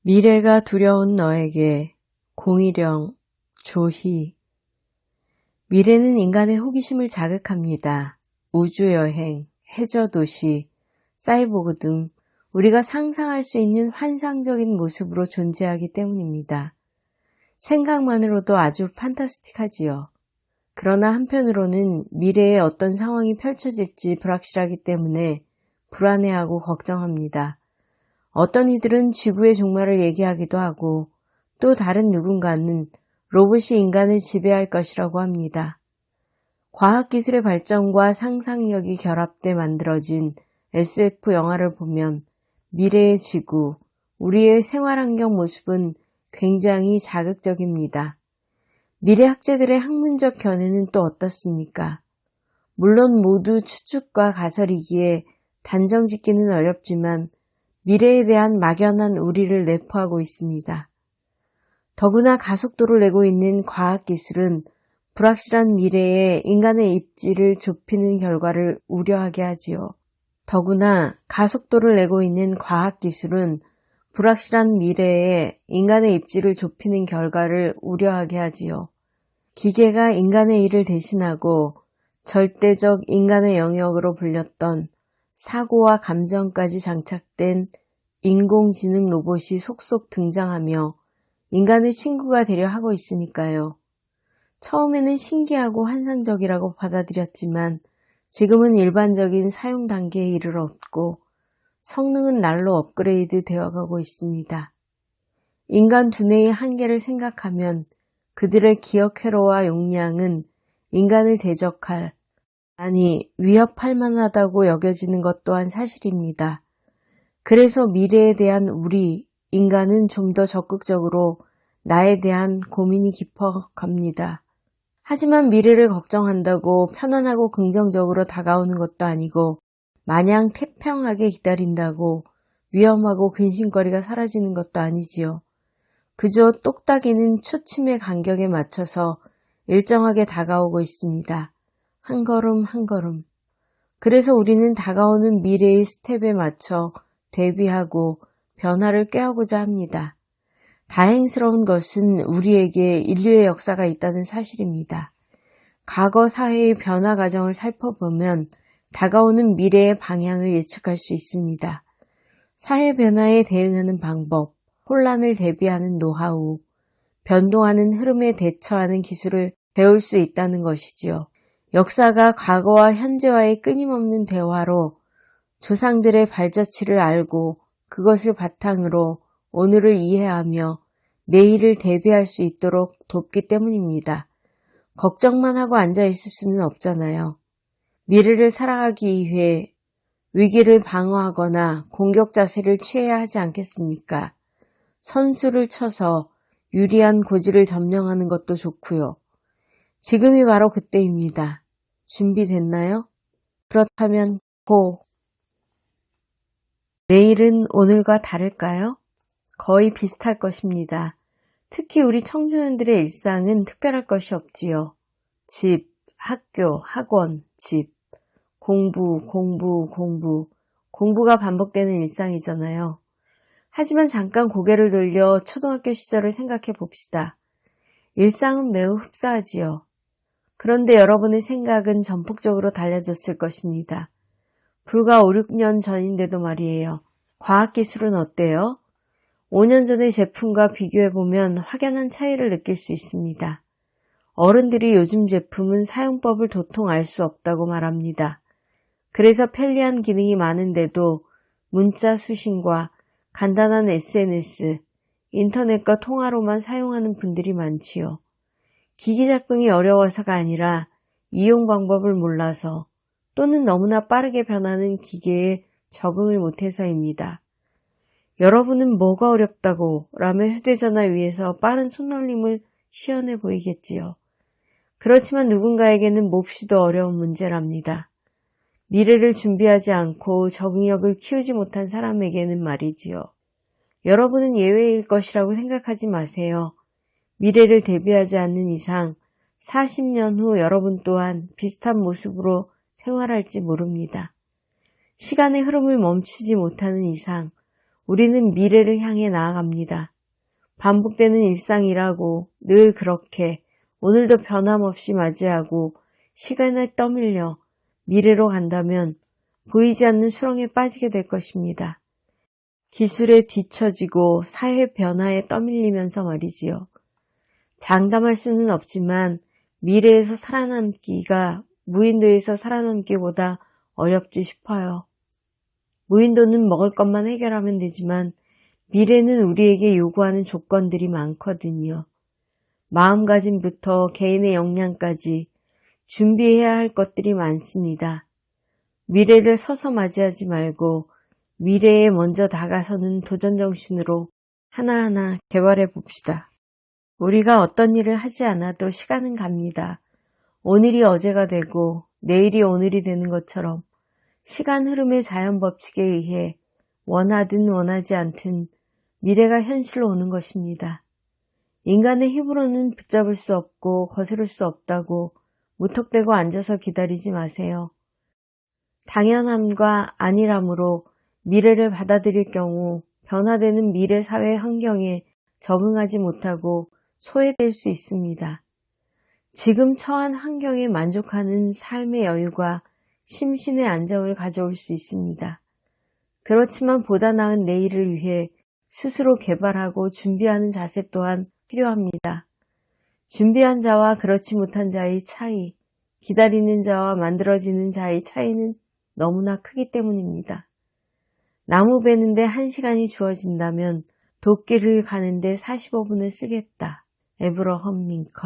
미래가 두려운 너에게 공일영 조희. 미래는 인간의 호기심을 자극합니다. 우주여행, 해저도시, 사이보그 등 우리가 상상할 수 있는 환상적인 모습으로 존재하기 때문입니다. 생각만으로도 아주 판타스틱하지요. 그러나 한편으로는 미래에 어떤 상황이 펼쳐질지 불확실하기 때문에 불안해하고 걱정합니다. 어떤 이들은 지구의 종말을 얘기하기도 하고 또 다른 누군가는 로봇이 인간을 지배할 것이라고 합니다. 과학기술의 발전과 상상력이 결합돼 만들어진 SF 영화를 보면 미래의 지구, 우리의 생활환경 모습은 굉장히 자극적입니다. 미래 학자들의 학문적 견해는 또 어떻습니까? 물론 모두 추측과 가설이기에 단정 짓기는 어렵지만 미래에 대한 막연한 우려를 내포하고 있습니다. 더구나 가속도를 내고 있는 과학기술은 불확실한 미래에 인간의 입지를 좁히는 결과를 우려하게 하지요. 기계가 인간의 일을 대신하고 절대적 인간의 영역으로 불렸던 사고와 감정까지 장착된 인공지능 로봇이 속속 등장하며 인간의 친구가 되려 하고 있으니까요. 처음에는 신기하고 환상적이라고 받아들였지만 지금은 일반적인 사용 단계에 이르렀고 성능은 날로 업그레이드 되어가고 있습니다. 인간 두뇌의 한계를 생각하면 그들의 기억 회로와 용량은 인간을 대적할, 아니 위협할 만하다고 여겨지는 것 또한 사실입니다. 그래서 미래에 대한 우리, 인간은 좀 더 적극적으로 나에 대한 고민이 깊어갑니다. 하지만 미래를 걱정한다고 편안하고 긍정적으로 다가오는 것도 아니고 마냥 태평하게 기다린다고 위험하고 근심거리가 사라지는 것도 아니지요. 그저 똑딱이는 초침의 간격에 맞춰서 일정하게 다가오고 있습니다. 한 걸음 한 걸음. 그래서 우리는 다가오는 미래의 스텝에 맞춰 대비하고 변화를 꾀하고자 합니다. 다행스러운 것은 우리에게 인류의 역사가 있다는 사실입니다. 과거 사회의 변화 과정을 살펴보면 다가오는 미래의 방향을 예측할 수 있습니다. 사회 변화에 대응하는 방법, 혼란을 대비하는 노하우, 변동하는 흐름에 대처하는 기술을 배울 수 있다는 것이지요. 역사가 과거와 현재와의 끊임없는 대화로 조상들의 발자취를 알고 그것을 바탕으로 오늘을 이해하며 내일을 대비할 수 있도록 돕기 때문입니다. 걱정만 하고 앉아있을 수는 없잖아요. 미래를 살아가기 위해 위기를 방어하거나 공격 자세를 취해야 하지 않겠습니까? 선수를 쳐서 유리한 고지를 점령하는 것도 좋고요. 지금이 바로 그때입니다. 준비됐나요? 그렇다면 고! 내일은 오늘과 다를까요? 거의 비슷할 것입니다. 특히 우리 청소년들의 일상은 특별할 것이 없지요. 집, 학교, 학원, 집, 공부가 반복되는 일상이잖아요. 하지만 잠깐 고개를 돌려 초등학교 시절을 생각해 봅시다. 일상은 매우 흡사하지요. 그런데 여러분의 생각은 전폭적으로 달라졌을 것입니다. 불과 5, 6년 전인데도 말이에요. 과학기술은 어때요? 5년 전의 제품과 비교해보면 확연한 차이를 느낄 수 있습니다. 어른들이 요즘 제품은 사용법을 도통 알 수 없다고 말합니다. 그래서 편리한 기능이 많은데도 문자 수신과 간단한 SNS, 인터넷과 통화로만 사용하는 분들이 많지요. 기기 작동이 어려워서가 아니라 이용 방법을 몰라서 또는 너무나 빠르게 변하는 기계에 적응을 못해서입니다. 여러분은 뭐가 어렵다고 라며 휴대전화 위에서 빠른 손놀림을 시연해 보이겠지요. 그렇지만 누군가에게는 몹시도 어려운 문제랍니다. 미래를 준비하지 않고 적응력을 키우지 못한 사람에게는 말이지요. 여러분은 예외일 것이라고 생각하지 마세요. 미래를 대비하지 않는 이상 40년 후 여러분 또한 비슷한 모습으로 생활할지 모릅니다. 시간의 흐름을 멈추지 못하는 이상 우리는 미래를 향해 나아갑니다. 반복되는 일상이라고 늘 그렇게 오늘도 변함없이 맞이하고 시간에 떠밀려 미래로 간다면 보이지 않는 수렁에 빠지게 될 것입니다. 기술에 뒤처지고 사회 변화에 떠밀리면서 말이지요. 장담할 수는 없지만 미래에서 살아남기가 무인도에서 살아남기보다 어렵지 싶어요. 무인도는 먹을 것만 해결하면 되지만 미래는 우리에게 요구하는 조건들이 많거든요. 마음가짐부터 개인의 역량까지 준비해야 할 것들이 많습니다. 미래를 서서 맞이하지 말고 미래에 먼저 다가서는 도전정신으로 하나하나 개발해 봅시다. 우리가 어떤 일을 하지 않아도 시간은 갑니다. 오늘이 어제가 되고 내일이 오늘이 되는 것처럼 시간 흐름의 자연 법칙에 의해 원하든 원하지 않든 미래가 현실로 오는 것입니다. 인간의 힘으로는 붙잡을 수 없고 거스를 수 없다고 무턱대고 앉아서 기다리지 마세요. 당연함과 안일함으로 미래를 받아들일 경우 변화되는 미래 사회 환경에 적응하지 못하고 소외될 수 있습니다. 지금 처한 환경에 만족하는 삶의 여유가 심신의 안정을 가져올 수 있습니다. 그렇지만 보다 나은 내일을 위해 스스로 개발하고 준비하는 자세 또한 필요합니다. 준비한 자와 그렇지 못한 자의 차이, 기다리는 자와 만들어지는 자의 차이는 너무나 크기 때문입니다. 나무 베는데 1시간이 주어진다면 도끼를 가는데 45분을 쓰겠다. 에브러험 링컨.